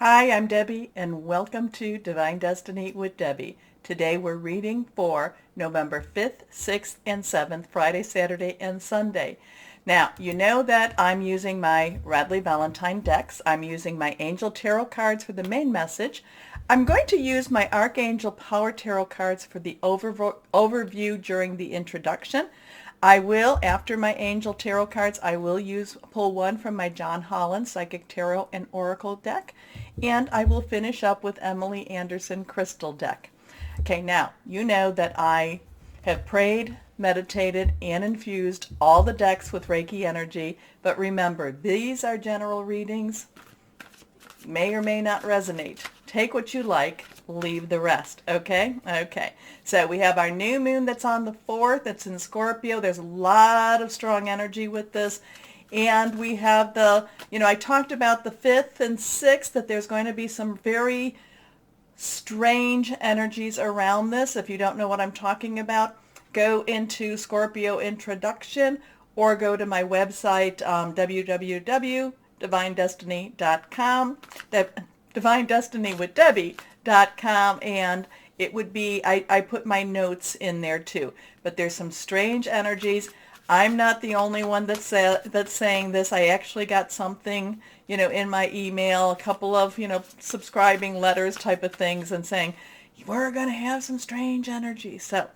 Hi, I'm Debbie, and welcome to Divine Destiny with Debbie. Today we're reading for November 5th, 6th, and 7th, Friday, Saturday, and Sunday. Now, you know that I'm using my Radley Valentine decks. I'm using my Angel Tarot cards for the main message. I'm going to use my Archangel Power Tarot cards for the overview during the introduction. I will, after my Angel Tarot cards, I will pull one from my John Holland Psychic Tarot and Oracle deck, and I will finish up with Emily Anderson Crystal deck. Okay, now, you know that I have prayed, meditated, and infused all the decks with Reiki energy, but remember, these are general readings, may or may not resonate. Take what you like, leave the rest, okay? Okay, so we have our new moon that's on the 4th. It's in Scorpio. There's a lot of strong energy with this. And we have I talked about the 5th and 6th, that there's going to be some very strange energies around this. If you don't know what I'm talking about, go into Scorpio Introduction or go to my website, www.divinedestiny.com, divinedestinywithdebbie.com, and it would be, I put my notes in there too. But there's some strange energies. I'm not the only one that's saying this. I actually got something, in my email, a couple of, subscribing letters type of things, and saying, we're going to have some strange energy. So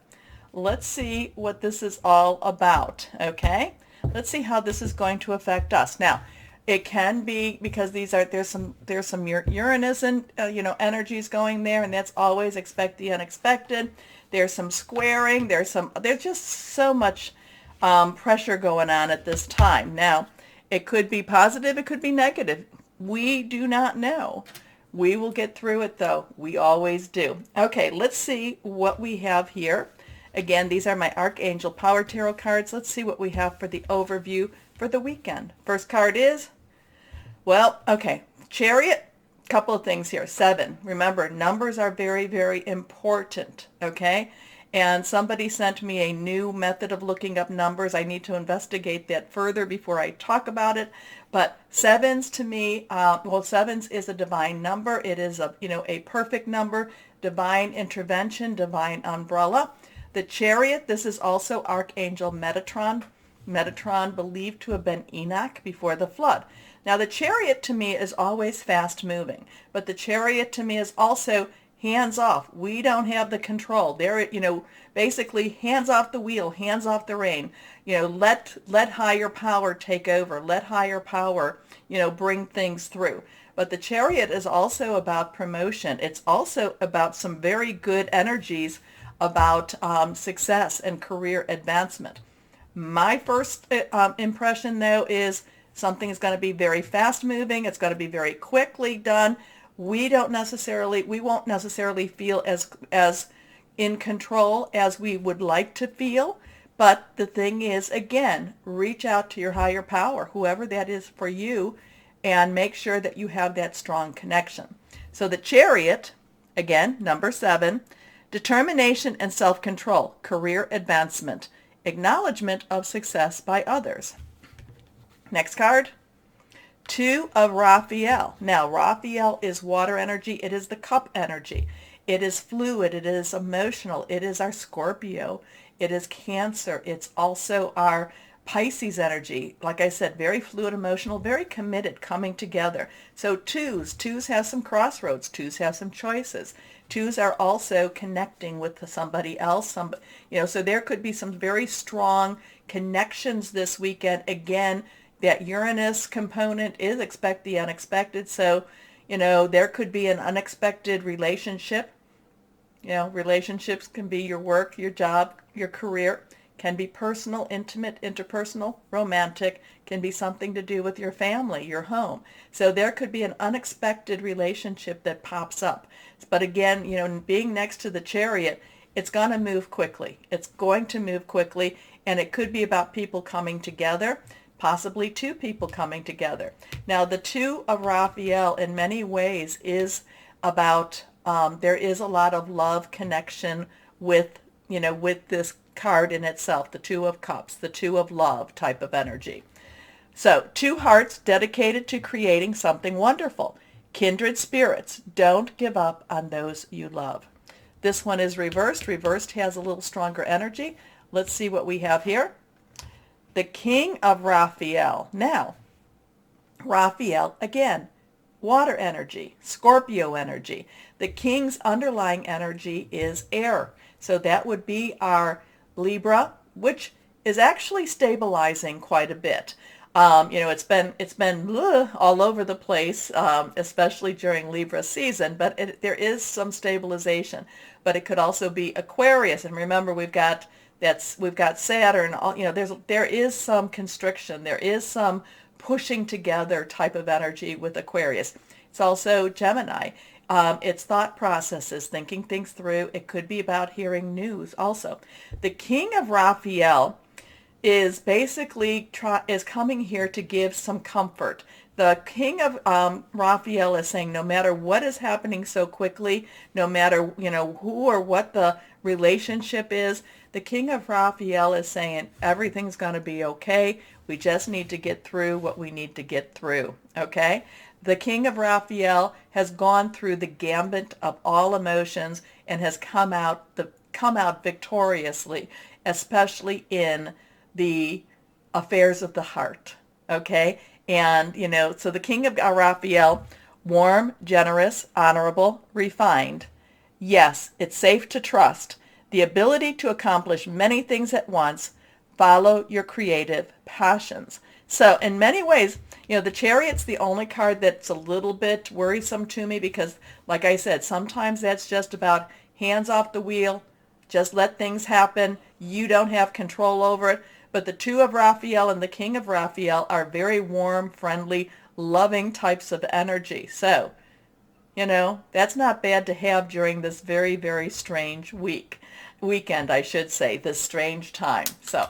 let's see what this is all about, okay? Let's see how this is going to affect us. Now, it can be because there's some Uranus and energies going there, and that's always expect the unexpected. There's some squaring. There's just so much pressure going on at this time. Now, it could be positive, it could be negative. We do not know. We will get through it though. We always do. Okay, let's see what we have here. Again, these are my Archangel Power Tarot cards. Let's see what we have for the overview for the weekend. First card is, Chariot. Couple of things here. 7. Remember, numbers are very, very important, okay? And somebody sent me a new method of looking up numbers. I need to investigate that further before I talk about it. But sevens to me, sevens is a divine number. It is a perfect number, divine intervention, divine umbrella. The Chariot, this is also Archangel Metatron. Metatron believed to have been Enoch before the flood. Now the Chariot to me is always fast moving, but the Chariot to me is also hands off. We don't have the control. There, basically hands off the wheel, hands off the rein. Let higher power take over. Let higher power, bring things through. But the Chariot is also about promotion. It's also about some very good energies about success and career advancement. My first impression, though, is something is going to be very fast moving. It's going to be very quickly done. We won't necessarily feel as in control as we would like to feel. But the thing is, again, reach out to your higher power, whoever that is for you, and make sure that you have that strong connection. So the Chariot, again, number 7, determination and self-control, career advancement, acknowledgement of success by others. Next card. 2 of Raphael. Now, Raphael is water energy. It is the cup energy. It is fluid. It is emotional. It is our Scorpio. It is Cancer. It's also our Pisces energy. Like I said, very fluid, emotional, very committed, coming together. So twos have some crossroads. Twos have some choices. Twos are also connecting with somebody else. So there could be some very strong connections this weekend. Again, that Uranus component is expect the unexpected. So, there could be an unexpected relationship. Relationships can be your work, your job, your career, can be personal, intimate, interpersonal, romantic, can be something to do with your family, your home. So there could be an unexpected relationship that pops up. But again, being next to the Chariot, it's going to move quickly. It's going to move quickly, and it could be about people coming together. Possibly 2 people coming together. Now, the 2 of Raphael in many ways is about, there is a lot of love connection with this card in itself, the 2 of Cups, the 2 of love type of energy. So 2 hearts dedicated to creating something wonderful. Kindred spirits, don't give up on those you love. This one is reversed. Reversed has a little stronger energy. Let's see what we have here. The King of Raphael. Now, Raphael, again, water energy, Scorpio energy. The King's underlying energy is air. So that would be our Libra, which is actually stabilizing quite a bit. It's been all over the place, especially during Libra season, but there is some stabilization. But it could also be Aquarius, and remember we've got Saturn. There is some constriction, there is some pushing together type of energy with Aquarius. It's also Gemini. It's thought processes, thinking things through. It could be about hearing news also. The King of Raphael is basically is coming here to give some comfort. The King of Raphael is saying no matter what is happening so quickly, no matter who or what the relationship is, the King of Raphael is saying everything's going to be okay. We just need to get through what we need to get through, okay? The King of Raphael has gone through the gambit of all emotions and has come out victoriously, especially in the affairs of the heart, okay? And, so the King of Raphael, warm, generous, honorable, refined. Yes, it's safe to trust. The ability to accomplish many things at once. Follow your creative passions. So in many ways, the Chariot's the only card that's a little bit worrisome to me because, like I said, sometimes that's just about hands off the wheel, just let things happen. You don't have control over it. But the Two of Raphael and the King of Raphael are very warm, friendly, loving types of energy. So, that's not bad to have during this very, very strange weekend, I should say, this strange time. So,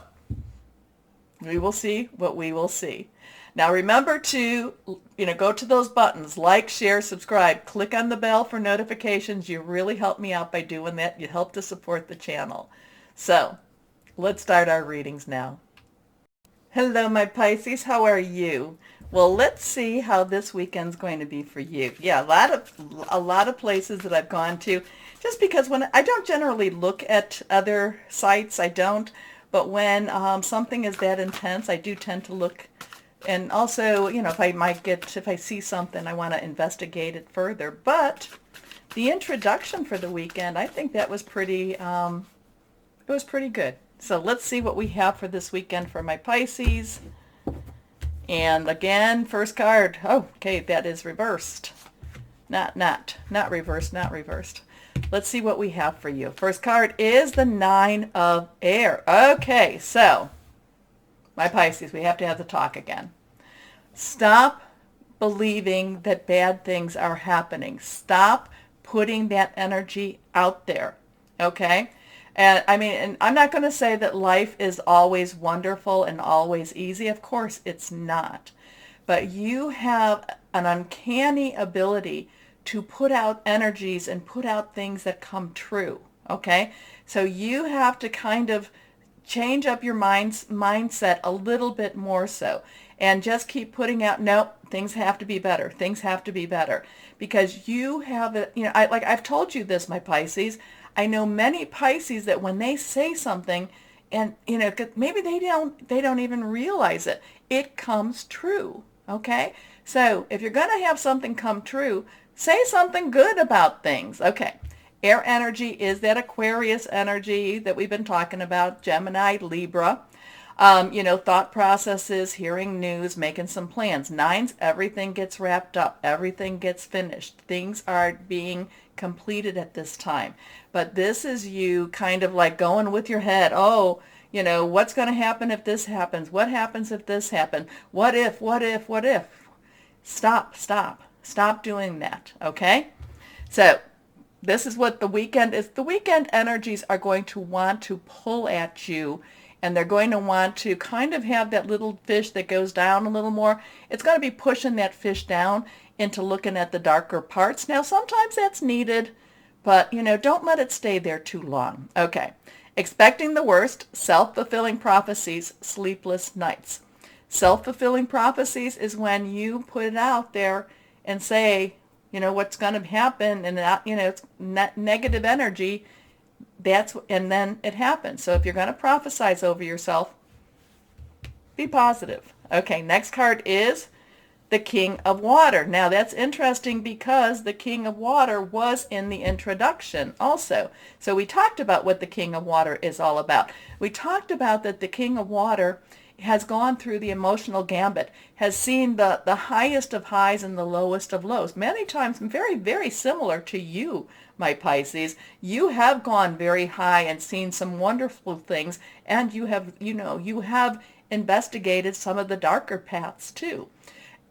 we will see what we will see. Now remember to, go to those buttons, like, share, subscribe, click on the bell for notifications. You really help me out by doing that. You help to support the channel. So, let's start our readings now. Hello, my Pisces. How are you? Well, let's see how this weekend's going to be for you. Yeah, a lot of places that I've gone to, just because when I don't generally look at other sites, I don't. But when something is that intense, I do tend to look. And also, if I see something, I want to investigate it further. But the introduction for the weekend, I think that was pretty good. So let's see what we have for this weekend for my Pisces. And again, first card. Oh, okay, that is reversed. Not reversed, not reversed. Let's see what we have for you. First card is the Nine of Air. Okay, so my Pisces, we have to have the talk again. Stop believing that bad things are happening. Stop putting that energy out there, okay? And I'm not going to say that life is always wonderful and always easy. Of course, it's not. But you have an uncanny ability to put out energies and put out things that come true, okay? So you have to kind of change up your mindset a little bit more so. And just keep putting out, no, things have to be better. Things have to be better. Because you have I've told you this, my Pisces. I know many Pisces that when they say something, and maybe they don't even realize it, it comes true. Okay? So if you're going to have something come true, say something good about things. Okay. Air energy is that Aquarius energy that we've been talking about, Gemini, Libra. Thought processes, hearing news, making some plans. Nines, everything gets wrapped up. Everything gets finished. Things are being completed at this time. But this is you kind of like going with your head. Oh, what's going to happen if this happens? What happens if this happens? What if? Stop doing that, okay? So this is what the weekend is. The weekend energies are going to want to pull at you, and they're going to want to kind of have that little fish that goes down a little more. It's going to be pushing that fish down into looking at the darker parts. Now, sometimes that's needed, but, don't let it stay there too long. Okay. Expecting the worst, self-fulfilling prophecies, sleepless nights. Self-fulfilling prophecies is when you put it out there and say, what's going to happen, and that, it's negative energy. And then it happens. So if you're going to prophesize over yourself, be positive. Okay, next card is the King of Water. Now that's interesting because the King of Water was in the introduction also. So we talked about what the King of Water is all about. We talked about that the King of Water has gone through the emotional gambit, has seen the highest of highs and the lowest of lows. Many times very, very similar to you, my Pisces. You have gone very high and seen some wonderful things, and you have investigated some of the darker paths too.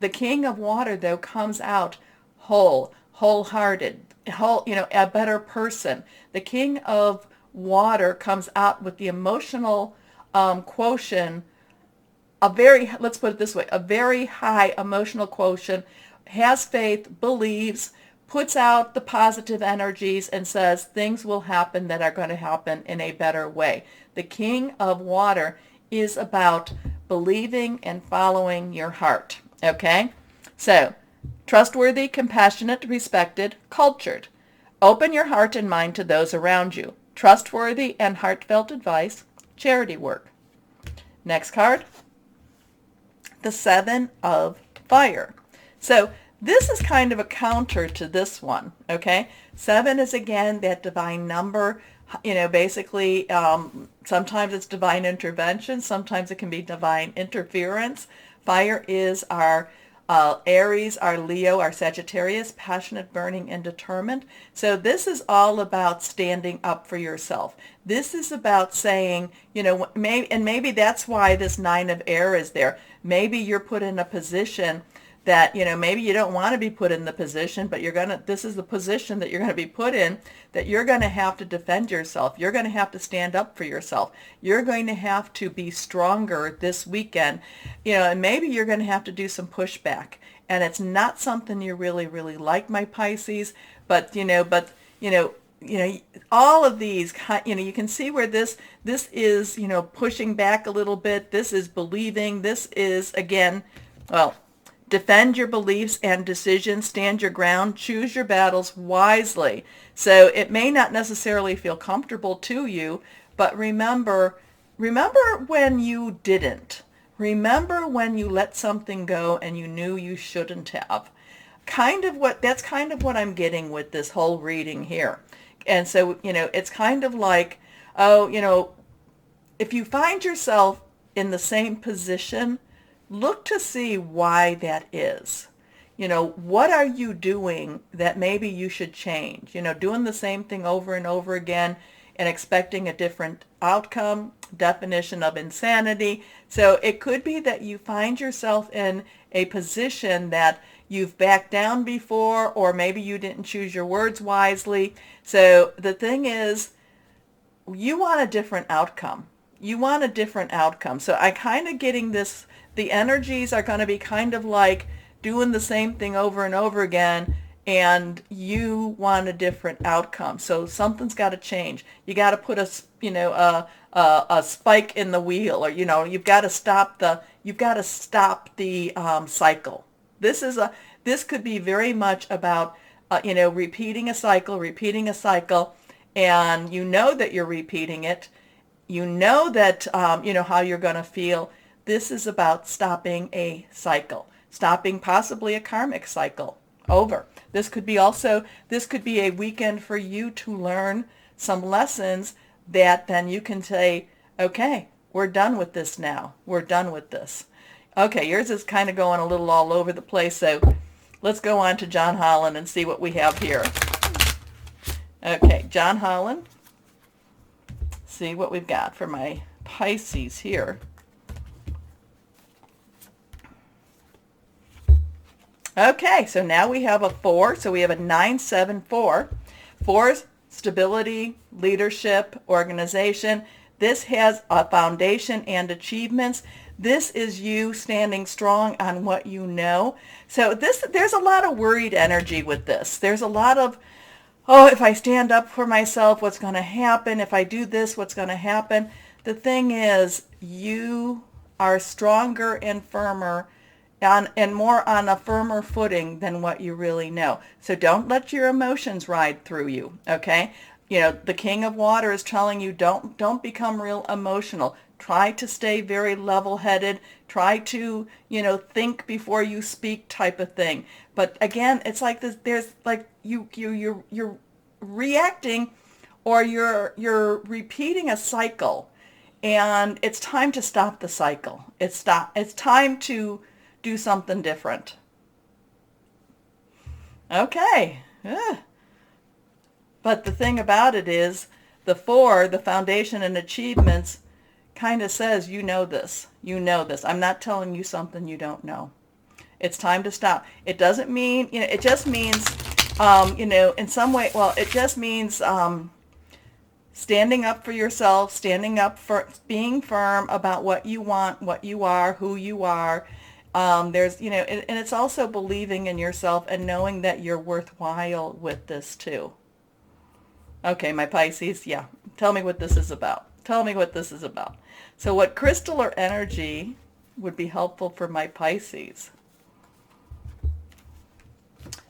The King of Water, though, comes out wholehearted, a better person. The King of Water comes out with the emotional quotient, let's put it this way, a very high emotional quotient, has faith, believes, puts out the positive energies, and says things will happen that are going to happen in a better way. The King of Water is about believing and following your heart. Okay? So, trustworthy, compassionate, respected, cultured. Open your heart and mind to those around you. Trustworthy and heartfelt advice, charity work. Next card, the Seven of Fire. So, this is kind of a counter to this one, okay? 7 is, again, that divine number. Basically, sometimes it's divine intervention. Sometimes it can be divine interference. Fire is our Aries, our Leo, our Sagittarius, passionate, burning, and determined. So this is all about standing up for yourself. This is about saying, maybe that's why this 9 of air is there. Maybe you're put in a position that, maybe you don't want to be put in the position, but this is the position that you're going to be put in, that you're going to have to defend yourself. You're going to have to stand up for yourself. You're going to have to be stronger this weekend, and maybe you're going to have to do some pushback. And it's not something you really, really like, my Pisces, but all of these, you can see where this is, pushing back a little bit. This is believing. This is, again, defend your beliefs and decisions, stand your ground, choose your battles wisely. So it may not necessarily feel comfortable to you, but remember when you didn't. Remember when you let something go and you knew you shouldn't have. That's kind of what I'm getting with this whole reading here. And so, it's kind of like, if you find yourself in the same position, look to see why that is. What are you doing that maybe you should change? Doing the same thing over and over again and expecting a different outcome, definition of insanity. So it could be that you find yourself in a position that you've backed down before, or maybe you didn't choose your words wisely. So the thing is, you want a different outcome. You want a different outcome. So I kind of getting this, the energies are going to be kind of like doing the same thing over and over again, and you want a different outcome. So something's got to change. You got to put a spike in the wheel, or you've got to stop the cycle. This could be very much about repeating a cycle, and that you're repeating it. That how you're going to feel. This is about stopping a cycle, stopping possibly a karmic cycle over. This could be a weekend for you to learn some lessons that then you can say, okay, we're done with this now. We're done with this. Okay, yours is kind of going a little all over the place, so let's go on to John Holland and see what we have here. Okay, John Holland. See what we've got for my Pisces here. Okay, so now we have a 4. So we have a 9-7-4. 4 is stability, leadership, organization. This has a foundation and achievements. This is you standing strong on what you know. So there's a lot of worried energy with this. There's a lot of, if I stand up for myself, what's going to happen? If I do this, what's going to happen? The thing is, you are stronger and firmer and more on a firmer footing than what you really know. So don't let your emotions ride through you, okay? You know, the King of Water is telling you don't become real emotional. Try to stay very level-headed. Try to, you know, think before you speak type of thing. But again, it's like this, there's like you're reacting, or you're repeating a cycle, and it's time to stop the cycle. It's time to do something different. Okay. But the thing about it is, the 4, the foundation and achievements, kind of says, you know this. You know this. I'm not telling you something you don't know. It's time to stop. It doesn't mean, you know, it just means, you know, in some way, well, it just means standing up for yourself, standing up for being firm about what you want, what you are, who you are. There's, you know, and it's also believing in yourself and knowing that you're worthwhile with this too. Okay, my Pisces, yeah. Tell me what this is about. Tell me what this is about. So what crystal or energy would be helpful for my Pisces?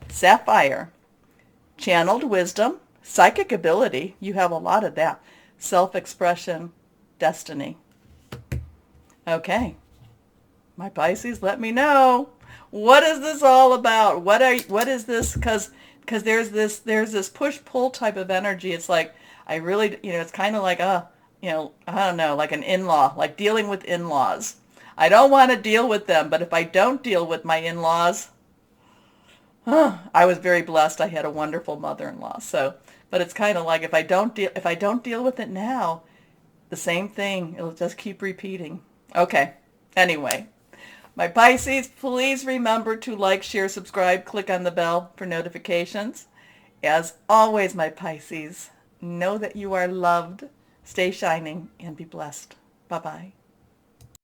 Sapphire. Channeled wisdom, psychic ability. You have a lot of that. Self-expression, destiny. Okay. My Pisces, let me know. What is this all about? What is this? Because there's this push-pull type of energy. It's like, I really, you know, it's kind of like you know, I don't know, like an in-law, like dealing with in-laws. I don't want to deal with them, but if I don't deal with my in-laws, I was very blessed. I had a wonderful mother-in-law. So, but it's kind of like, if I don't deal with it now, the same thing, it'll just keep repeating. Okay. Anyway, my Pisces, please remember to like, share, subscribe, click on the bell for notifications. As always, my Pisces, know that you are loved. Stay shining and be blessed. Bye-bye.